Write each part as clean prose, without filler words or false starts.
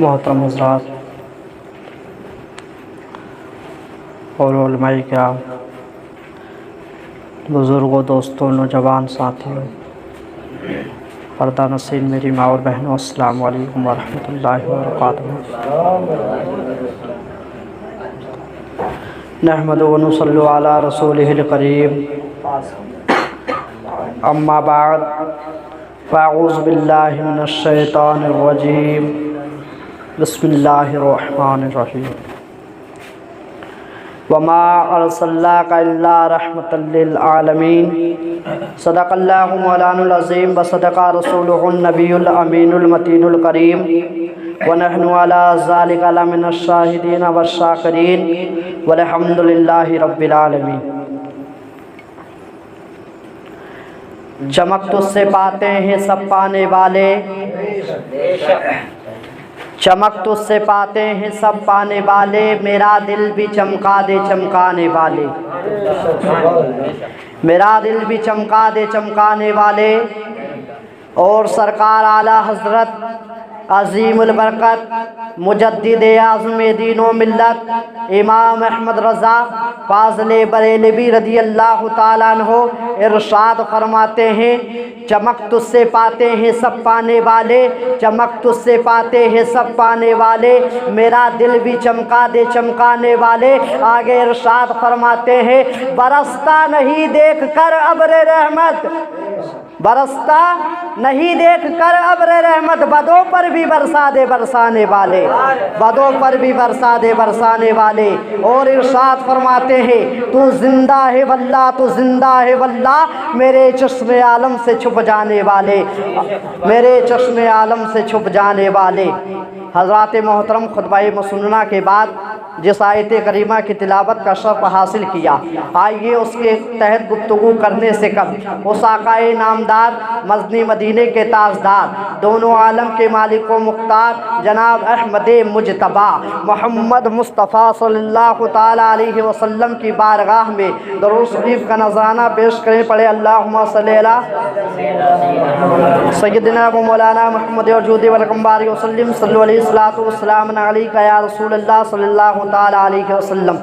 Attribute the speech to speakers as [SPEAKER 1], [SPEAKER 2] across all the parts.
[SPEAKER 1] محترم حضرات اور علماء کرام، بزرگوں، دوستوں، نوجوان ساتھیوں، پردہ نشین میری ماں اور بہنوں، السلام علیکم ورحمۃ اللہ وبرکاتہ۔ نحمد و نصلی علی رسولہ الکریم، اما بعد فاعوذ باللہ من الشیطان الرجیم، بسم اللہ الرحمن الرحیم۔ وما ارسلناک الا رحمۃ للعالمین، صدق اللہ مولانا العظیم وصدق رسولہ النبی الامین المتین الکریم، ونحن علی ذلک لمن الشاہدین والشاکرین، والحمد للہ رب العالمین۔ چمک تجھ سے پاتے ہیں سب پانے والے، چمک تجھ سے پاتے ہیں سب پانے والے، میرا دل بھی چمکا دے چمکانے والے، میرا دل بھی چمکا دے چمکانے والے۔ اور سرکار اعلیٰ حضرت عظیم البرکت مجدد اعظم دین و ملت امام احمد رضا فاضل بریلوی رضی اللہ تعالیٰ عنہ ارشاد فرماتے ہیں، چمک تجھ سے پاتے ہیں سب پانے والے، چمک تجھ سے پاتے ہیں سب پانے والے، میرا دل بھی چمکا دے چمکانے والے۔ آگے ارشاد فرماتے ہیں، برستا نہیں دیکھ کر ابر رحمت، برستا نہیں دیکھ کر ابر رحمت، بدوں پر بھی برسا دے برسانے والے، بدوں پر بھی برسا دے برسانے والے۔ اور ارشاد فرماتے ہیں، تو زندہ ہے واللہ، تو زندہ ہے واللہ، میرے چشم عالم سے چھپ جانے والے، میرے چشم عالم سے چھپ جانے والے۔ حضرات محترم، خطبہ مسنونہ کے بعد جس آیت کریمہ کی تلاوت کا شرف حاصل کیا، آئیے اس کے تحت گفتگو کرنے سے قبل اس آقائے نامدار مدنی مدینے کے تاجدار، دونوں عالم کے مالک و مختار جناب احمد مجتبیٰ محمد مصطفیٰ صلی اللہ تعالیٰ علیہ وسلم کی بارگاہ میں درود شریف کا نذرانہ پیش کریں۔ پڑھے اللہم صلی علی سیدنا و مولانا محمد وجود والکمباری وسلم، صلی علیہ الصلاۃ والسلام علیکہ یا رسول اللہ صلی اللہ تعالیٰ علیہ وسلم۔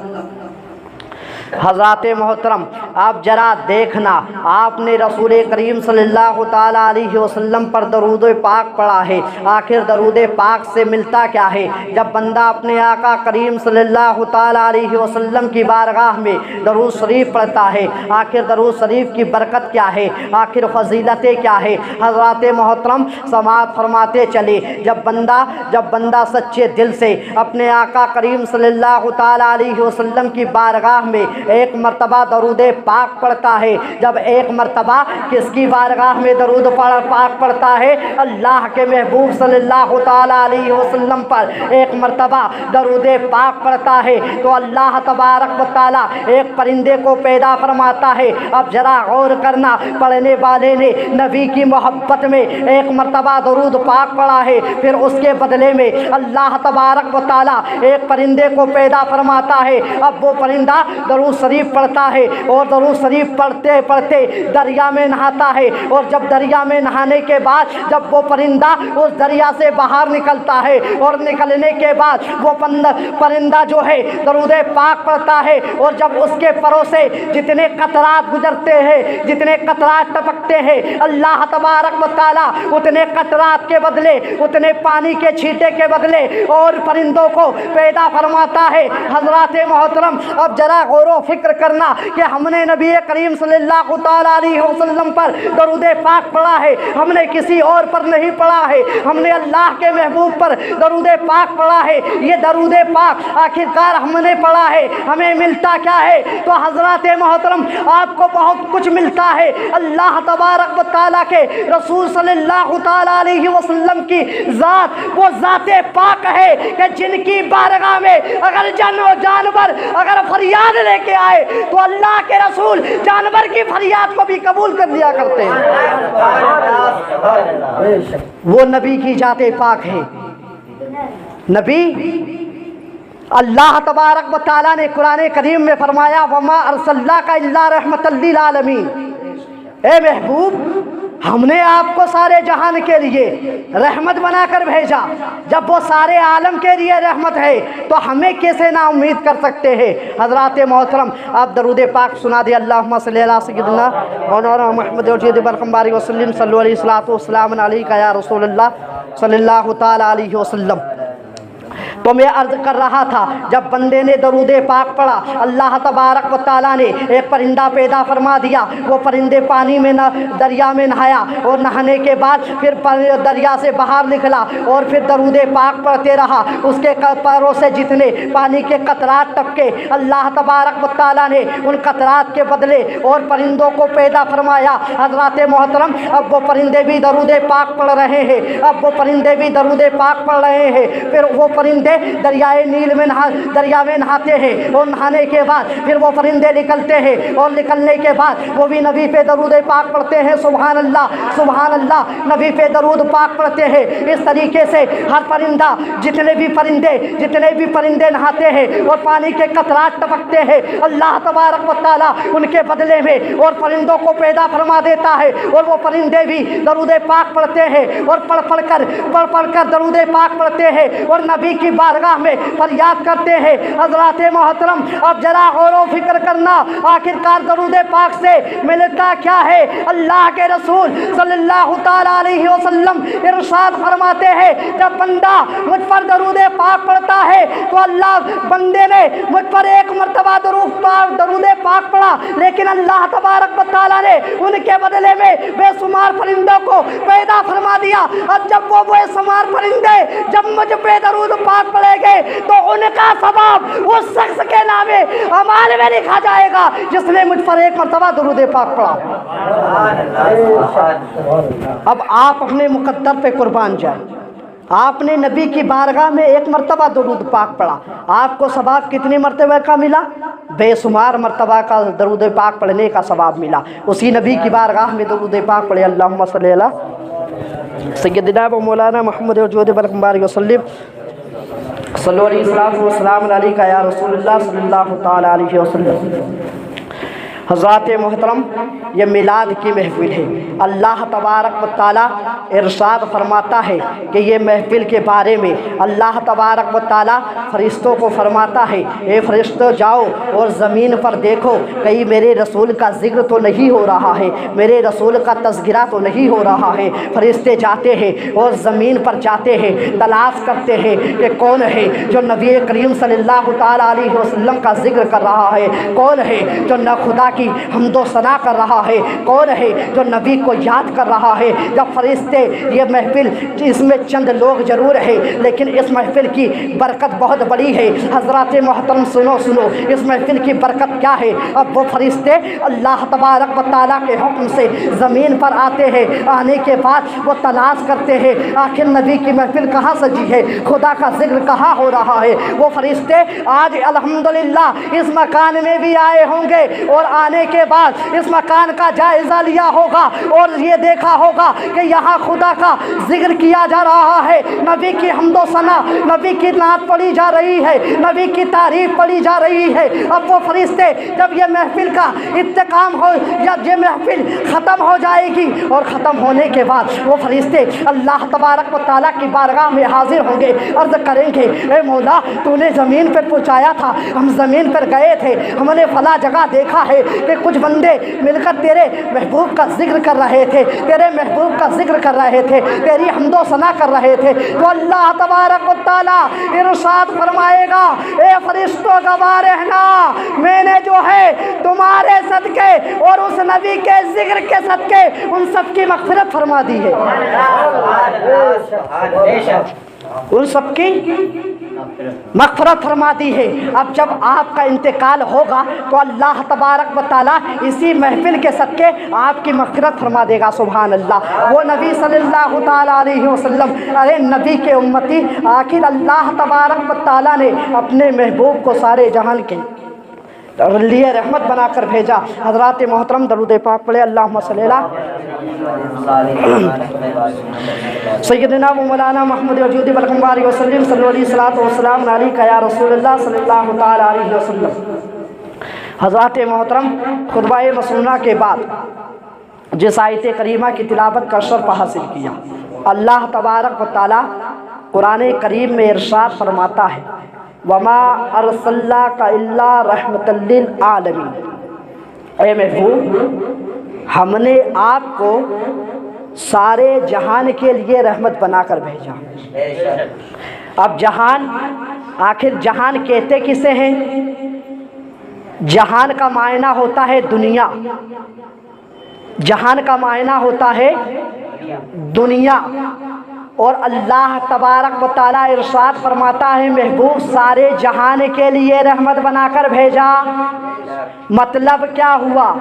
[SPEAKER 1] حضرات محترم، آپ ذرا دیکھنا، آپ نے رسول کریم صلی اللہ تعالیٰ علیہ وسلم پر درود پاک پڑھا ہے، آخر درود پاک سے ملتا کیا ہے؟ جب بندہ اپنے آقا کریم صلی اللہ تعالیٰ علیہ وسلم کی بارگاہ میں درود شریف پڑھتا ہے، آخر درود شریف کی برکت کیا ہے، آخر فضیلتیں کیا ہے؟ حضرات محترم سماعت فرماتے چلے، جب بندہ سچے دل سے اپنے آقا کریم صلی اللہ تعالیٰ علیہ وسلم کی بارگاہ میں ایک مرتبہ درود پاک پڑھتا ہے، جب ایک مرتبہ کس کی بارگاہ میں درود پاک پڑھتا ہے؟ اللہ کے محبوب صلی اللہ تعالیٰ علیہ وسلم پر ایک مرتبہ درود پاک پڑھتا ہے تو اللہ تبارک و تعالیٰ ایک پرندے کو پیدا فرماتا ہے۔ اب ذرا غور کرنا، پڑھنے والے نے نبی کی محبت میں ایک مرتبہ درود پاک پڑھا ہے، پھر اس کے بدلے میں اللہ تبارک و تعالیٰ ایک پرندے کو پیدا فرماتا ہے۔ اب وہ پرندہ درود شریف پڑھتا ہے اور درود شریف پڑھتے پڑھتے دریا میں نہاتا ہے، اور جب دریا میں نہانے کے بعد جب وہ پرندہ اس دریا سے باہر نکلتا ہے اور نکلنے کے بعد وہ پرندہ جو ہے درود پاک پڑھتا ہے، اور جب اس کے پروں سے جتنے قطرات گزرتے ہیں، جتنے قطرات ٹپکتے ہیں، اللہ تبارک و تعالیٰ اتنے قطرات کے بدلے، اتنے پانی کے چھینٹے کے بدلے اور پرندوں کو پیدا فرماتا ہے۔ حضرات محترم، اب ذرا غور و فکر کرنا کہ ہم نے نبی کریم صلی اللہ تعالیٰ علیہ وسلم پر درود پاک پڑھا ہے، ہم نے کسی اور پر نہیں پڑھا ہے، ہم نے اللہ کے محبوب پر درود پاک پڑھا ہے۔ یہ درود پاک آخرکار ہم نے پڑھا ہے، ہمیں ملتا کیا ہے؟ تو حضرات محترم، آپ کو بہت کچھ ملتا ہے۔ اللہ تبارک و تعالیٰ کے رسول صلی اللہ تعالیٰ علیہ وسلم کی ذات وہ ذات پاک ہے کہ جن کی بارگاہ میں اگر جانور اگر فریاد لے کے آئے تو اللہ کے رسول جانور کی فریاد کو بھی قبول کر لیا کرتے ہیں۔ وہ نبی کی ذات پاک ہے۔ نبی اللہ تبارک و تعالیٰ نے قرآن کریم میں فرمایا، وما ارسلناک الا رحمۃ للعالمین، اے محبوب ہم نے آپ کو سارے جہان کے لیے رحمت بنا کر بھیجا، جب وہ سارے عالم کے لیے رحمت ہے تو ہمیں کیسے نا امید کر سکتے ہیں؟ حضرات محترم، آپ درود پاک سنا دیں، اللہم صلی علی سیدنا مولانا محمد وجید برکم بارک وسلم صلی علیہ الصلوۃ والسلام علیک یا رسول اللہ صلی اللہ تعالی علیہ وسلم۔ تو میں عرض کر رہا تھا، جب بندے نے درود پاک پڑھا، اللہ تبارک و تعالیٰ نے ایک پرندہ پیدا فرما دیا، وہ پرندے پانی میں دریا میں نہایا، اور نہانے کے بعد پھر دریا سے باہر نکلا اور پھر درود پاک پڑھتے رہا، اس کے پیروں سے جتنے پانی کے قطرات ٹپکے، اللہ تبارک و تعالیٰ نے ان قطرات کے بدلے اور پرندوں کو پیدا فرمایا۔ حضرات محترم، اب وہ پرندے بھی درود پاک پڑھ رہے ہیں، اب وہ پرندے بھی درود پاک پڑھ رہے ہیں، پھر وہ پرندے دریائے نیل میں دریا میں نہاتے ہیں، اور نہانے کے بعد پھر وہ پرندے نکلتے ہیں، اور نکلنے کے بعد وہ بھی نبی پہ درود پاک پڑھتے ہیں، سبحان اللہ سبحان اللہ، نبی پہ درود پاک پڑھتے ہیں۔ اس طریقے سے ہر پرندہ، جتنے بھی پرندے نہاتے ہیں اور پانی کے قطرات ٹپکتے ہیں، اللہ تبارک و تعالیٰ ان کے بدلے میں اور پرندوں کو پیدا فرما دیتا ہے، اور وہ پرندے بھی درود پاک پڑھتے ہیں، اور پڑھ کر درود پاک پڑھتے ہیں، اور نبی کی بارگاہ میں فریاد کرتے ہیں۔ حضرات محترم، اب ذرا غور و فکر کرنا، آخرکار درود پاک سے ملتا کیا ہے؟ اللہ کے رسول صلی اللہ تعالی علیہ وسلم ارشاد فرماتے ہیں، جب بندہ مجھ پر درود پاک پڑھتا ہے تو اللہ، بندے نے مجھ پر ایک مرتبہ درود پاک پڑھا، لیکن اللہ تبارک و تعالیٰ نے ان کے بدلے میں بے شمار پرندوں کو پیدا فرما دیا۔ اب جب وہ بے شمار پرندے جب مجھ پہ درود پاک پڑھے گے تو ان کا ثواب اس شخص کے نام اعمال میں لکھا جائے گا جس نے مجھ پر ایک مرتبہ درود پاک پڑھا۔ اب آپ اپنے مقدر پہ قربان جائیں، آپ نے نبی کی بارگاہ میں ایک مرتبہ درود پاک پڑھا، آپ کو ثواب کتنی مرتبہ کا ملا؟ بے شمار مرتبہ کا درود پاک پڑھنے کا ثواب ملا۔ اسی نبی کی بارگاہ میں درود پاک پڑھے، اللہم صلی علی سیدنا و مولانا محمد وجود برکم بارک وسلم صلی اللہ علیہ وسلم علیک یا رسول اللہ صلی اللہ تعالی علیہ وسلم۔ حضرات محترم، یہ میلاد کی محفل ہے۔ اللہ تبارک و تعالیٰ ارشاد فرماتا ہے کہ یہ محفل کے بارے میں اللہ تبارک و تعالیٰ فرشتوں کو فرماتا ہے، اے فرشتوں جاؤ اور زمین پر دیکھو کہیں میرے رسول کا ذکر تو نہیں ہو رہا ہے، میرے رسول کا تذکرہ تو نہیں ہو رہا ہے۔ فرشتے جاتے ہیں اور زمین پر جاتے ہیں، تلاش کرتے ہیں کہ کون ہے جو نبی کریم صلی اللہ تعالیٰ علیہ وسلم کا ذکر کر رہا ہے، کون ہے جو نہ خدا کی حمد و ثنا کر رہا ہے، کون ہے جو نبی کو یاد کر رہا ہے۔ جب فرشتے، یہ محفل اس میں چند لوگ ضرور ہیں لیکن اس محفل کی برکت بہت بڑی ہے۔ حضرات محترم سنو، اس محفل کی برکت کیا ہے؟ اب وہ فرشتے اللہ تبارک و تعالیٰ کے حکم سے زمین پر آتے ہیں، آنے کے بعد وہ تلاش کرتے ہیں آخر نبی کی محفل کہاں سجی ہے، خدا کا ذکر کہاں ہو رہا ہے۔ وہ فرشتے آج الحمدللہ اس مکان میں بھی آئے ہوں گے، اور آنے کے بعد اس مکان کا جائزہ لیا ہوگا اور یہ دیکھا ہوگا کہ یہاں خدا کا ذکر کیا جا رہا ہے، نبی کی حمد و ثنا، نبی کی نعت پڑھی جا رہی ہے، نبی کی تعریف پڑھی جا رہی ہے۔ اب وہ فرشتے جب یہ محفل کا اختتام ہو یا یہ محفل ختم ہو جائے گی، اور ختم ہونے کے بعد وہ فرشتے اللہ تبارک و تعالیٰ کی بارگاہ میں حاضر ہوں گے، عرض کریں گے، اے مولا تو نے زمین پر پہنچایا تھا، ہم زمین پر گئے تھے، ہم نے فلاں جگہ دیکھا ہے کہ کچھ بندے مل کر تیرے محبوب کا ذکر کر رہے تھے، تیرے محبوب کا ذکر کر رہے تھے، تیری حمد و ثنا کر رہے تھے۔ تو اللہ تبارک و تعالیٰ ارشاد فرمائے گا، اے فرشتوں گواہ رہنا، میں نے جو ہے تمہارے صدقے اور اس نبی کے ذکر کے صدقے ان سب کی مغفرت فرما دی ہے، ان سب کی مغفرت فرما دی ہے۔ اب جب آپ کا انتقال ہوگا تو اللہ تبارک و تعالیٰ اسی محفل کے صدقے آپ کی مغفرت فرما دے گا، سبحان اللہ۔ وہ نبی صلی اللہ تعالیٰ علیہ وسلم، ارے نبی کے امتی، آخر اللہ تبارک و تعالیٰ نے اپنے محبوب کو سارے جہان کے لیے رحمت بنا کر بھیجا۔ حضرات محترم درود پاک پڑھے، اللہم صلی اللہ سیدنا و مولانا محمد وجود برکم بارک وسلم صلی اللہ علیہ وسلم علیک یا رسول اللہ صلی اللہ تعالیٰ علیہ وسلم۔ حضرات محترم، خطبہ مسنونہ کے بعد جس آیت کریمہ کی تلاوت کا شرف حاصل کیا۔ اللہ تبارک و تعالیٰ قرآن کریم میں ارشاد فرماتا ہے وما ارسلناک الا رحمۃ للعالمین، اے محبوب ہم نے آپ کو سارے جہان کے لیے رحمت بنا کر بھیجا۔ اب جہان، آخر جہان کہتے کسے ہیں؟ جہان کا معنی ہوتا ہے دنیا، جہان کا معنی ہوتا ہے دنیا، اور اللہ تبارک و تعالیٰ ارشاد فرماتا ہے محبوب سارے جہان کے لیے رحمت بنا کر بھیجا۔ مطلب کیا ہوا؟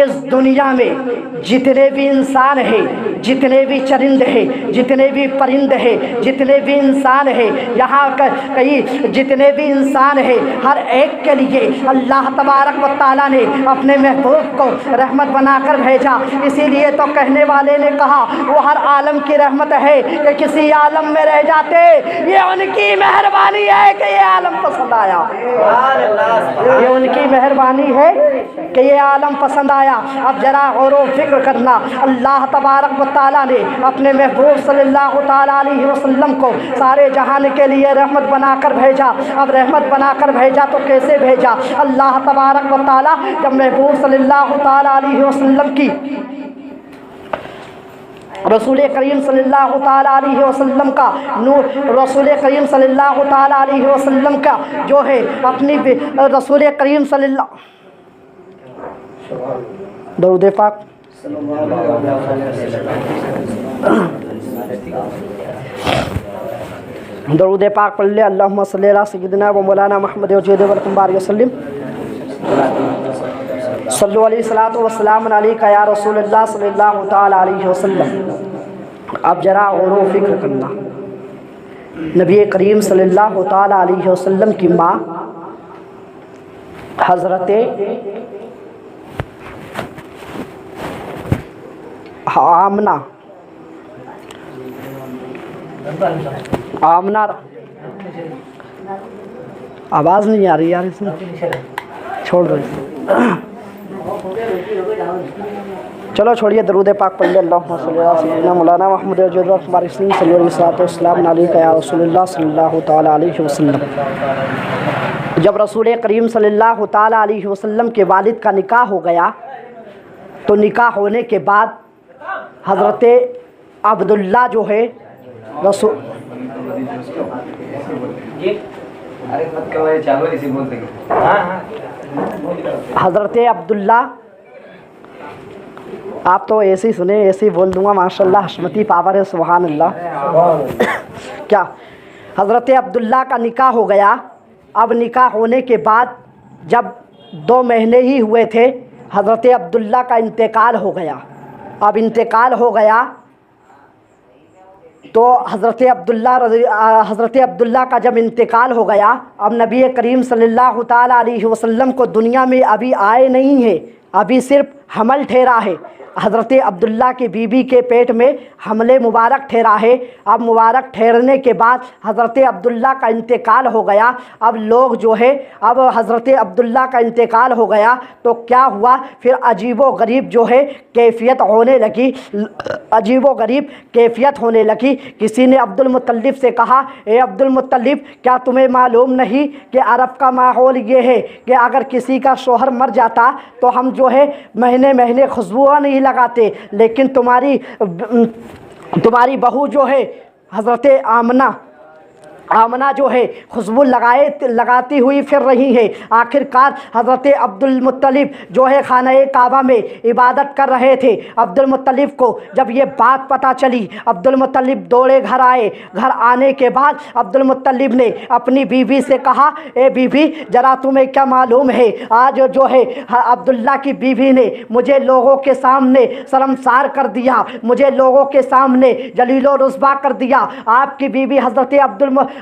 [SPEAKER 1] اس دنیا میں جتنے بھی انسان ہیں، جتنے بھی چرند ہیں، جتنے بھی پرند ہیں، جتنے بھی انسان ہیں، یہاں کئی جتنے بھی انسان ہیں، ہر ایک کے لیے اللہ تبارک و تعالیٰ نے اپنے محبوب کو رحمت بنا کر بھیجا۔ اسی لیے تو کہنے والے نے کہا وہ ہر عالم کی رحمت ہے کہ کسی عالم میں رہ جاتے، یہ ان کی مہربانی ہے کہ یہ عالم پسند آیا، یہ ان کی مہربانی ہے کہ یہ عالم پسند آیا۔ اب ذرا غور و فکر کرنا، اللہ تبارک و تعالیٰ نے اپنے محبوب صلی اللہ تعالیٰ علیہ وسلم کو سارے جہان کے لیے رحمت بنا کر بھیجا۔ اب رحمت بنا کر بھیجا تو کیسے بھیجا؟ اللہ تبارک و تعالیٰ جب محبوب صلی اللہ تعالیٰ علیہ وسلم کی، رسول کریم صلی اللہ تعالیٰ علیہ وسلم کا نور، رسول کریم صلی اللہ تعالیٰ علیہ وسلم کا جو ہے اپنی رسول کریم صلی اللہ، درود پاک درود پاک پڑھ لے، اللہم صلی علی سیدنا و مولانا محمد وجید ورحمۃ اللہ وسلم، صلو علیہ الصلوۃ والسلام علیکہ یا رسول اللہ صلی اللہ تعالیٰ علیہ وسلم۔ اب ذرا غور و فکر کرنا، نبی کریم صلی اللہ تعالیٰ علیہ وسلم کی ماں حضرت آمنہ آواز نہیں آ رہی یار، اس میں چھوڑ دو، چلو چھوڑیے، درود پاک پڑھ لے، اللہم صلی علی سیدنا مولانا محمد وجید ہمارے صلی اللہ علیہ وسلم علیکہ یا رسول اللہ صلی اللہ تعالیٰ علیہ وسلم۔ جب رسول کریم صلی اللہ تعالیٰ علیہ وسلم کے والد کا نکاح ہو گیا تو نکاح ہونے کے بعد حضرت عبداللہ جو ہے رسول حضرت عبداللہ، آپ تو ایسے ہی سنیں، ایسے ہی بول دوں گا، ماشاءاللہ حشمتی پاور ہے، سبحان اللہ۔ کیا حضرت عبداللہ کا نکاح ہو گیا؟ اب نکاح ہونے کے بعد جب 2 مہینے ہی ہوئے تھے حضرت عبداللہ کا انتقال ہو گیا۔ اب انتقال ہو گیا تو حضرت عبداللہ کا جب انتقال ہو گیا، اب نبی کریم صلی اللہ تعالیٰ علیہ وسلم کو دنیا میں ابھی آئے نہیں ہے، ابھی صرف حمل ٹھہرا ہے، حضرت عبداللہ کی بیوی کے پیٹ میں حمل مبارک ٹھہرا ہے۔ اب مبارک ٹھہرنے کے بعد حضرت عبداللہ کا انتقال ہو گیا۔ اب لوگ جو ہے، اب حضرت عبداللہ کا انتقال ہو گیا تو کیا ہوا؟ پھر عجیب و غریب جو ہے کیفیت ہونے لگی، عجیب و غریب کیفیت ہونے لگی۔ کسی نے عبد المطلب سے کہا، اے عبد المطلب کیا تمہیں معلوم نہیں کہ عرب کا ماحول یہ ہے کہ اگر کسی کا شوہر مر جاتا تو ہم جو ہے مہینے مہینے خوشبو نہیں لگاتے، لیکن تمہاری بہو جو ہے حضرت آمنہ جو ہے خوشبو لگاتی ہوئی پھر رہی ہے۔ آخر کار حضرت عبد المطلب جو ہے خانہ کعبہ میں عبادت کر رہے تھے۔ عبد المطلب کو جب یہ بات پتہ چلی، عبد المطلب دوڑے گھر آئے۔ گھر آنے کے بعد عبد المطلب نے اپنی بیوی سے کہا، اے بیوی ذرا تمہیں کیا معلوم ہے، آج جو ہے عبداللہ کی بیوی نے مجھے لوگوں کے سامنے شرمسار کر دیا، مجھے لوگوں کے سامنے جلیل و رسوا کر دیا۔ آپ کی بیوی حضرت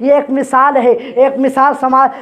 [SPEAKER 1] یہ ایک مثال ہے، ایک مثال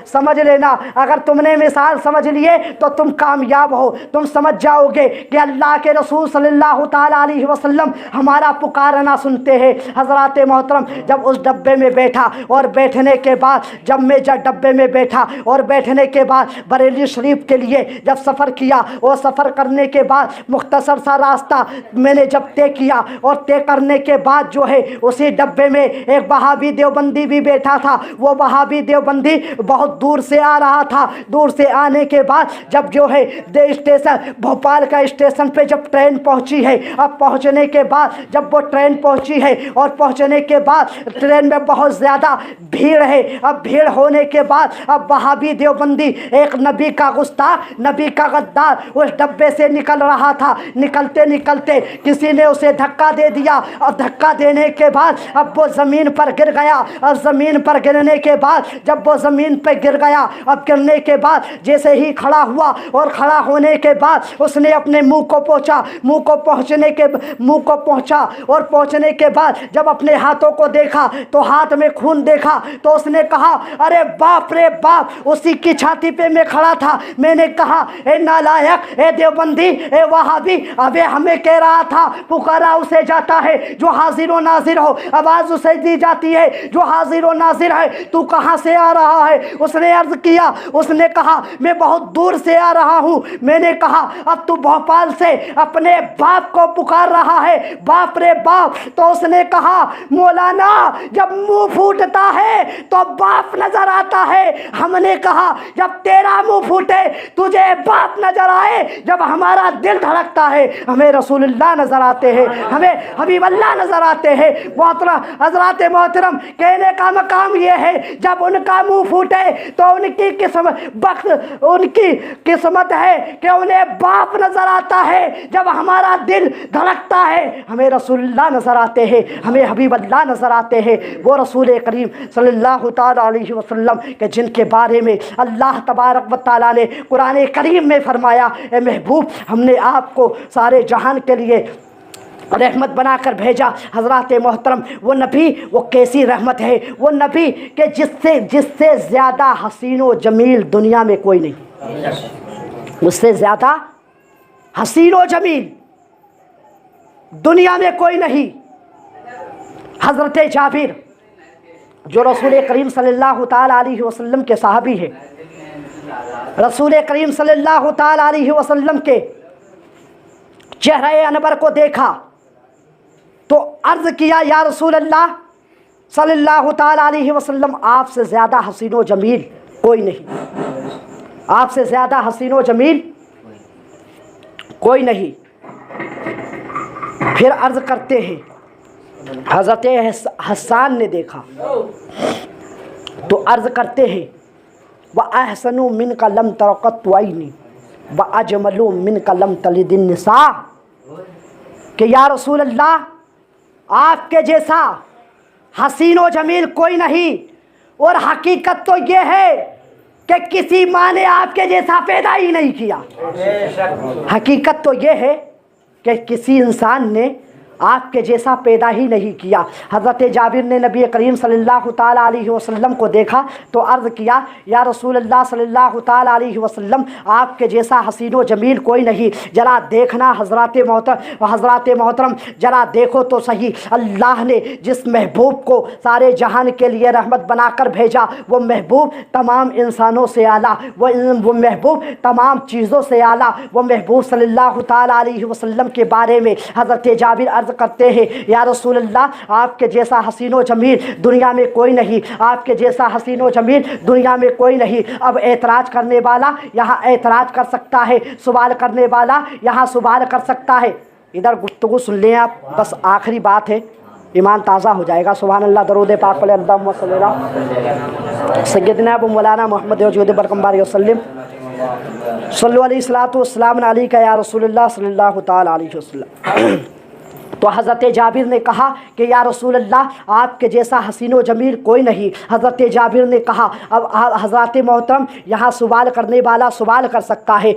[SPEAKER 1] سمجھ لینا۔ اگر تم نے مثال سمجھ لیے تو تم کامیاب ہو، تم سمجھ جاؤ گے کہ اللہ کے رسول صلی اللہ تعالیٰ علیہ وسلم ہمارا پکارنا سنتے ہیں۔ حضرات محترم، جب اس ڈبے میں بیٹھا اور بیٹھنے کے بعد جب ڈبے میں بیٹھا اور بیٹھنے کے بعد بریلی شریف کے لیے جب سفر کیا، اور سفر کرنے کے بعد مختصر سا راستہ میں نے جب طے کیا، اور طے کرنے کے بعد جو ہے اسی ڈبے میں ایک وہابی دیوبندی بھی بیٹھا تھا۔ وہ وہابی دیوبندی بہت دور سے آ رہا تھا۔ دور سے آنے کے بعد جب جو ہے اسٹیشن بھوپال کا اسٹیشن پہ جب ٹرین پہنچی ہے، اب پہنچنے کے بعد جب وہ ٹرین پہنچی ہے اور پہنچنے کے بعد ٹرین میں بہت زیادہ بھیڑ ہے۔ اب بھیڑ ہونے کے بعد اب وہابی دیوبندی ایک نبی کا گستاخ، نبی کا غدار اس ڈبے سے نکل رہا تھا۔ نکلتے نکلتے کسی نے اسے دھکا دے دیا، اور دھکا دینے کے بعد اب وہ زمین پر گر گیا۔ اور زمین پر گرنے کے بعد جب وہ زمین پہ گر گیا، اب گرنے کے بعد جیسے ہی کھڑا ہوا، اور کھڑا ہونے کے بعد اس نے اپنے منہ کو پوچھا، منہ کو پہنچا، اور پہنچنے کے بعد جب اپنے ہاتھوں کو دیکھا تو ہاتھ میں خون دیکھا، تو اس نے کہا ارے باپ رے باپ، اسی کی چھاتی پہ میں کھڑا تھا۔ میں نے کہا اے نالائق، اے دیوبندی، اے وہابی، ابے ہمیں کہہ رہا تھا پکارا اسے جاتا ہے جو حاضر و ناظر ہو، آواز اسے دی جاتی ہے جو حاضر و ناظر ہے، تو کہاں سے آ رہا ہے؟ اس نے عرض کیا، اس نے کہا میں بہت دور سے آ رہا ہوں۔ میں نے کہا اب تو بھوپال سے اپنے باپ کو پکار رہا ہے، باپ رے باپ۔ تو اس نے کہا مولانا جب منہ پھوٹتا ہے تو باپ نظر آتا ہے۔ ہم نے کہا جب تیرا منہ پھوٹے تجھے باپ نظر آئے، جب ہمارا دل دھڑکتا ہے ہمیں رسول اللہ نظر آتے ہیں، ہمیں حبیب اللہ نظر آتے ہیں۔ محترم حضرات محترم، کہنے کا مقام یہ ہے جب ان کا منہ پھوٹے تو ان کی قسمت ہے کہ انہیں باپ نظر آتا ہے۔ جب ہمارا دل دھڑکتا ہے ہمیں رسول اللہ نظر آتے ہیں، ہمیں حبیب اللہ نظر آتے ہیں، وہ رسول کریم صلی اللہ تعالیٰ علیہ وسلم کہ جن کے بارے میں اللہ تبارک و تعالیٰ نے قرآن کریم میں فرمایا اے محبوب ہم نے آپ کو سارے جہان کے لیے رحمت بنا کر بھیجا۔ حضرات محترم، وہ نبی وہ کیسی رحمت ہے، وہ نبی کہ جس سے زیادہ حسین و جمیل دنیا میں کوئی نہیں، اس سے زیادہ حسین و جمیل دنیا میں کوئی نہیں۔ حضرت جابر جو رسول کریم صلی اللہ تعالیٰ علیہ وسلم کے صحابی ہے، رسول کریم صلی اللہ تعالیٰ علیہ وسلم کے چہرہ انور کو دیکھا تو عرض کیا یا رسول اللہ صلی اللہ تعالیٰ علیہ وسلم آپ سے زیادہ حسین و جمیل کوئی نہیں، آپ سے زیادہ حسین و جمیل کوئی نہیں۔ پھر عرض کرتے ہیں حضرت حسان نے دیکھا تو عرض کرتے ہیں وَأَحْسَنُ مِنْكَ لَمْ تَرَقَتْ عَيْنِي وَأَجْمَلُ مِنْكَ لَمْ تَلِدِ النِّسَاء کہ یا رسول اللہ آپ کے جیسا حسین و جمیل کوئی نہیں، اور حقیقت تو یہ ہے کہ کسی ماں نے آپ کے جیسا پیدا ہی نہیں کیا۔ حقیقت تو یہ ہے کہ کسی انسان نے آپ کے جیسا پیدا ہی نہیں کیا۔ حضرت جابر نے نبی کریم صلی اللہ تعالیٰ علیہ وسلم کو دیکھا تو عرض کیا یا رسول اللہ صلی اللہ تعالیٰ علیہ وسلم آپ کے جیسا حسین و جمیل کوئی نہیں۔ ذرا دیکھنا حضرات محترم ذرا دیکھو تو صحیح، اللہ نے جس محبوب کو سارے جہان کے لیے رحمت بنا کر بھیجا، وہ محبوب تمام انسانوں سے اعلیٰ، وہ محبوب تمام چیزوں سے اعلیٰ، وہ محبوب صلی اللہ تعالیٰ علیہ وسلم کے بارے میں حضرت جابر عرض کرتے ہیں یا رسول اللہ آپ کے جیسا حسین و جمیل دنیا میں کوئی نہیں، آپ کے جیسا حسین و جمیل دنیا میں کوئی نہیں۔ اب اعتراض کرنے والا یہاں اعتراض کر سکتا ہے، سوال کرنے والا یہاں سوال کر سکتا ہے۔ ادھر گفتگو سن لیں آپ، بس آخری بات ہے، ایمان تازہ ہو جائے گا۔ سبحان اللہ، درود پاک پڑھیں، اللہم صلی اللہ سیدنا ابو مولانا محمد وجود برکم باری وسلم صلو علیہ الصلوۃ والسلام علیکہ یا رسول اللہ صلی اللہ تعالیٰ علیہ وسلم۔ تو حضرت جابر نے کہا کہ یا رسول اللہ آپ کے جیسا حسین و جمیل کوئی نہیں۔ حضرت جابر نے کہا اب حضرات محترم یہاں سوال کرنے والا سوال کر سکتا ہے،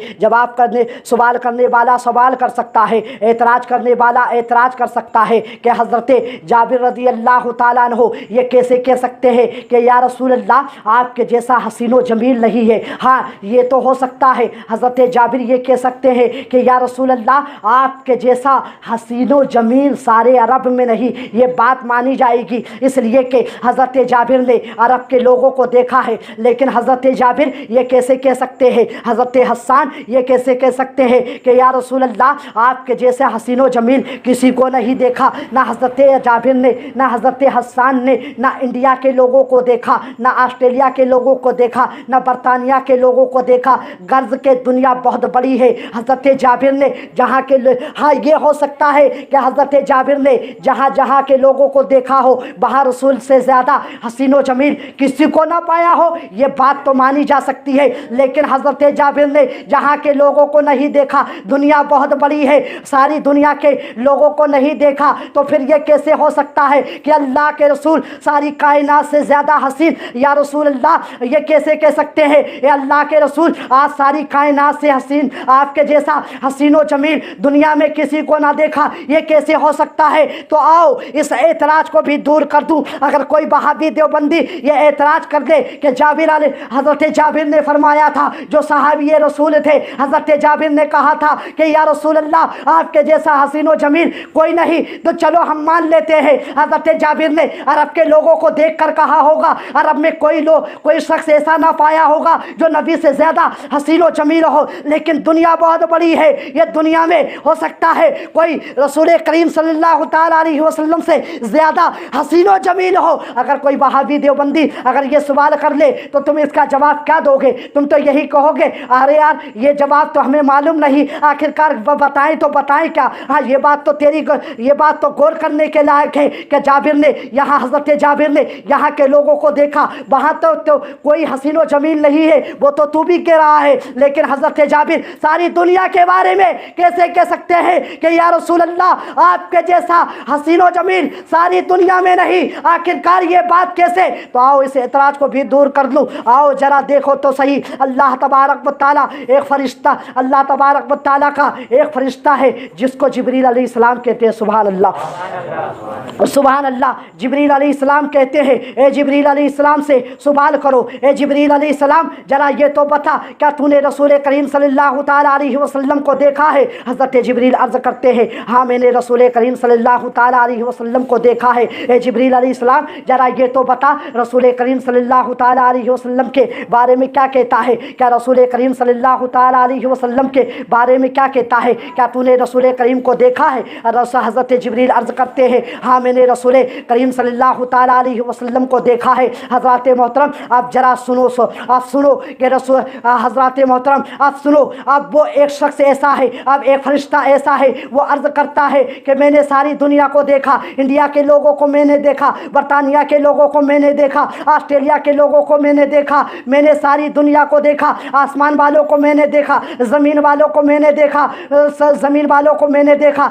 [SPEAKER 1] سوال کرنے والا سوال کر سکتا ہے، اعتراض کرنے والا اعتراض کر سکتا ہے کہ حضرت جابر رضی اللہ تعالیٰ عنہ یہ کیسے کہہ سکتے ہیں کہ یا رسول اللہ آپ کے جیسا حسین و جمیل نہیں ہے۔ ہاں یہ تو ہو سکتا ہے حضرت جابر یہ کہہ سکتے ہیں کہ یا رسول اللہ آپ کے جیسا حسین و جمیل سارے عرب میں نہیں، یہ بات مانی جائے گی، اس لیے کہ حضرت جابر نے عرب کے لوگوں کو دیکھا ہے۔ لیکن حضرت جابر یہ کیسے کہہ سکتے ہیں، حضرت حسان یہ کیسے کہہ سکتے ہیں کہ یا رسول اللہ آپ کے جیسے حسین و جمیل کسی کو نہیں دیکھا؟ نہ حضرت جابر نے، نہ حضرت حسان نے، نہ انڈیا کے لوگوں کو دیکھا، نہ آسٹریلیا کے لوگوں کو دیکھا، نہ برطانیہ کے لوگوں کو دیکھا۔ غرض کہ دنیا بہت بڑی ہے۔ حضرت جابر نے جہاں کے ہاں یہ ہو سکتا ہے کہ حضرت جابر نے جہاں کے لوگوں کو دیکھا ہو وہاں رسول سے زیادہ حسین و جمیل کسی کو نہ پایا ہو، یہ بات تو مانی جا سکتی ہے۔ لیکن حضرت جابر نے جہاں کے لوگوں کو نہیں دیکھا، دنیا بہت بڑی ہے، ساری دنیا کے لوگوں کو نہیں دیکھا، تو پھر یہ کیسے ہو سکتا ہے کہ اللہ کے رسول ساری کائنات سے زیادہ حسین؟ یا رسول اللہ یہ کیسے کہہ سکتے ہیں اے اللہ کے رسول آج ساری کائنات سے حسین، آپ کے جیسا حسین و جمیل دنیا میں کسی کو نہ دیکھا، یہ کیسے ہو سکتا ہے؟ تو آؤ اس اعتراض کو بھی دور کر دوں۔ اگر کوئی وہابی دیوبندی یہ اعتراض کر دے کہ حضرت جابر نے فرمایا تھا، جو صحابی رسول تھے، حضرت جابر نے کہا تھا کہ یا رسول اللہ آپ کے جیسا حسین و جمیل کوئی نہیں، تو چلو ہم مان لیتے ہیں حضرت جابر نے عرب کے لوگوں کو دیکھ کر کہا ہوگا، عرب میں کوئی شخص ایسا نہ پایا ہوگا جو نبی سے زیادہ حسین و جمیل ہو۔ لیکن دنیا بہت بڑی ہے، یہ دنیا میں ہو سکتا ہے کوئی رسول کریم صلی اللہ تعالیٰ علیہ وسلم سے زیادہ حسین و جمیل ہو۔ اگر کوئی وہابی دیوبندی اگر یہ سوال کر لے تو تم اس کا جواب کیا دو گے؟ تم تو یہی کہو گے ارے یار یہ جواب تو ہمیں معلوم نہیں، آخرکار بتائیں تو بتائیں کیا؟ ہاں یہ بات تو غور کرنے کے لائق ہے کہ جابر نے یہاں حضرت جابر نے یہاں کے لوگوں کو دیکھا، وہاں تو کوئی حسین و جمیل نہیں ہے، وہ تو بھی کہہ رہا ہے۔ لیکن حضرت جابر ساری دنیا کے بارے میں کیسے کہہ سکتے ہیں کہ یا رسول اللہ آپ کے جیسا حسین و جمیل ساری دنیا میں نہیں؟ آخرکار یہ بات کیسے؟ تو آؤ اس اعتراض کو بھی دور کر لوں۔ آؤ ذرا دیکھو تو صحیح، اللہ تبارک و تعالیٰ ایک فرشتہ، اللہ تبارک و تعالیٰ کا ایک فرشتہ ہے جس کو جبریل علیہ السلام کہتے ہیں۔ سبحان اللہ، سبحان اللہ۔ جبریل علیہ السلام کہتے ہیں اے جبریل علیہ السلام سے سوال کرو، اے جبریل علیہ السلام ذرا یہ تو بتا کیا تو نے رسول کریم صلی اللہ تعالیٰ علیہ وسلم کو دیکھا ہے؟ حضرت جبریل عرض کرتے ہیں ہاں میں نے رسول کریم صلی اللہ تعالیٰ علیہ وسلم کو دیکھا ہے۔ اے جبریل علیہ السلام ذرا یہ تو بتا رسول کریم صلی اللہ تعالیٰ علیہ وسلم کے بارے میں کیا کہتا ہے؟ کیا رسول کریم صلی اللہ تعالیٰ علیہ وسلم کے بارے میں کیا کہتا ہے؟ کیا تو نے رسول کریم کو دیکھا ہے؟ حضرت جبریل عرض کرتے ہیں ہاں میں نے رسول کریم صلی اللہ تعالیٰ علیہ وسلم کو دیکھا ہے۔ حضرات محترم آپ ذرا سنو کہ رسول حضرات محترم آپ سنو، اب وہ ایک شخص ایسا ہے، اب ایک فرشتہ ایسا ہے، وہ عرض کرتا ہے کہ میں نے ساری دنیا کو دیکھا، انڈیا کے لوگوں کو میں نے دیکھا، برطانیہ کے لوگوں کو میں نے دیکھا، آسٹریلیا کے لوگوں کو میں نے دیکھا، میں نے ساری دنیا کو دیکھا، آسمان والوں کو میں نے دیکھا، زمین والوں کو میں نے دیکھا، زمین والوں کو میں نے دیکھا،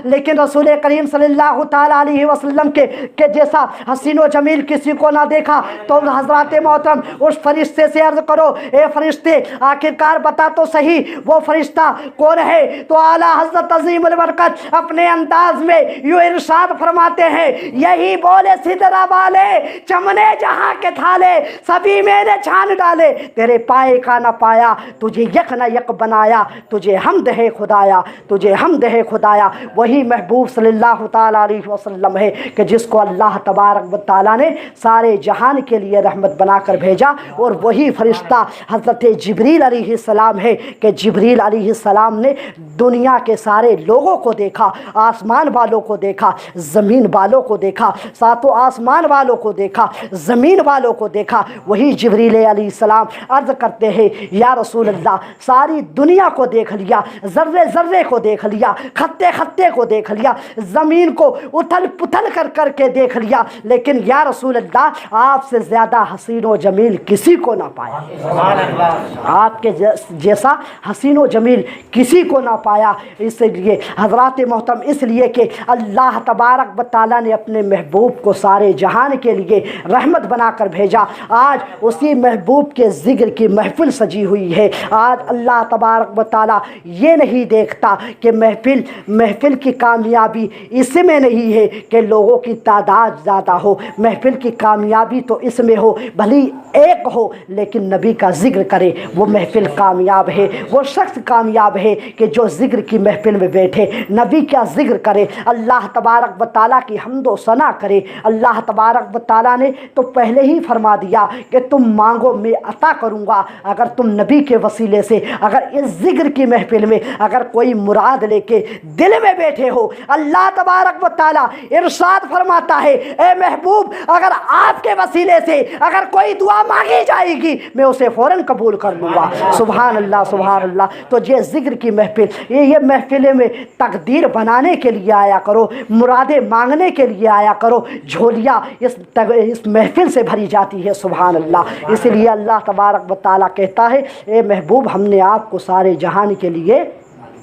[SPEAKER 1] لیکن رسول کریم صلی اللہ تعالیٰ علیہ وسلم کے جیسا حسین و جمیل کسی کو نہ دیکھا۔ تو حضرات محترم اس فرشتے سے عرض کرو اے فرشتے آخرکار بتا تو صحیح وہ فرشتہ کون ہے؟ تو اعلیٰ حضرت عظیم البرکت اپنے انداز میں یوں ارشاد فرماتے ہیں یہی بولے سدرا والے چمنے جہاں کے تھالے سبھی میں نے چھان ڈالے، تیرے پائے کا نہ پایا تجھے یک نہ یک بنایا، تجھے حمد ہے خدایا، تجھے حمد ہے خدایا۔ وہی محبوب صلی اللہ تعالیٰ علیہ وسلم ہے کہ جس کو اللہ تبارک و تعالیٰ نے سارے جہان کے لیے رحمت بنا کر بھیجا، اور وہی فرشتہ حضرت جبریل علیہ السلام ہے کہ جبریل علیہ السلام نے دنیا کے سارے لوگوں کو دیکھا، آسمان والوں کو دیکھا، زمین والوں کو دیکھا، ساتوں آسمان والوں کو دیکھا، زمین والوں کو دیکھا۔ وہی جبریل علیہ السلام عرض کرتے ہیں یا رسول اللہ ساری دنیا کو دیکھ لیا، ذرے ذرے کو دیکھ لیا، خطے خطے کو دیکھ لیا، زمین کو اتھل پتھل کر کے دیکھ لیا، لیکن یا رسول اللہ آپ سے زیادہ حسین و جمیل کسی کو نہ پایا، آپ کے جیسا حسین و جمیل کسی کو نہ پایا۔ اس سے لیے حضرات محترم اس لیے کہ اللہ تبارک و تعالیٰ نے اپنے محبوب کو سارے جہان کے لیے رحمت بنا کر بھیجا۔ آج اسی محبوب کے ذکر کی محفل سجی ہوئی ہے۔ آج اللہ تبارک و تعالیٰ یہ نہیں دیکھتا کہ محفل کی کامیابی اس میں نہیں ہے کہ لوگوں کی تعداد زیادہ ہو، محفل کی کامیابی تو اس میں ہو بھلی ایک ہو لیکن نبی کا ذکر کرے، وہ محفل کامیاب ہے۔ وہ شخص کامیاب ہے کہ جو ذکر کی محفل میں بیٹھے، نبی کا ذکر کرے، اللہ تبارک و تعالیٰ کی حمد و ثنا کرے۔ اللہ تبارک و تعالیٰ نے تو پہلے ہی فرما دیا کہ تم مانگو میں عطا کروں گا، اگر تم نبی کے وسیلے سے، اگر اس ذکر کی محفل میں اگر کوئی مراد لے کے دل میں بیٹھے ہو، اللہ تبارک و تعالیٰ ارشاد فرماتا ہے اے محبوب اگر آپ کے وسیلے سے اگر کوئی دعا مانگی جائے گی میں اسے فوراً قبول کر لوں گا۔ سبحان اللہ سبحان اللہ۔ تو یہ ذکر کی محفل، یہ محفلیں میں تقدیر بنانے کے لیے آیا کرو، مرادیں مانگنے کے لیے آیا کرو، جھولیاں اس محفل سے بھری جاتی ہے۔ سبحان اللہ۔ اس لیے اللہ تبارک و تعالیٰ کہتا ہے اے محبوب ہم نے آپ کو سارے جہان کے لیے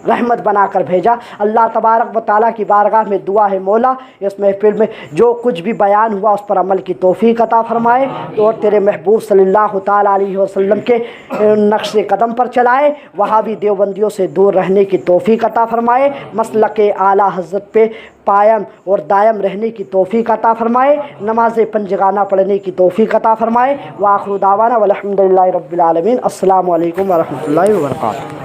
[SPEAKER 1] رحمت بنا کر بھیجا۔ اللہ تبارک و تعالیٰ کی بارگاہ میں دعا ہے مولا اس محفل میں جو کچھ بھی بیان ہوا اس پر عمل کی توفیق عطا فرمائے اور تیرے محبوب صلی اللہ تعالیٰ علیہ وسلم کے نقش قدم پر چلائے، وہابی دیوبندیوں سے دور رہنے کی توفیق عطا فرمائے، مسلک اعلیٰ حضرت پہ قائم اور دائم رہنے کی توفیق عطا فرمائے، نماز پنجگانہ پڑھنے کی توفیق عطا فرمائے۔ وآخر دعوانا والحمد للہ رب العالمین۔ السلام علیکم ورحمۃ اللہ وبرکاتہ۔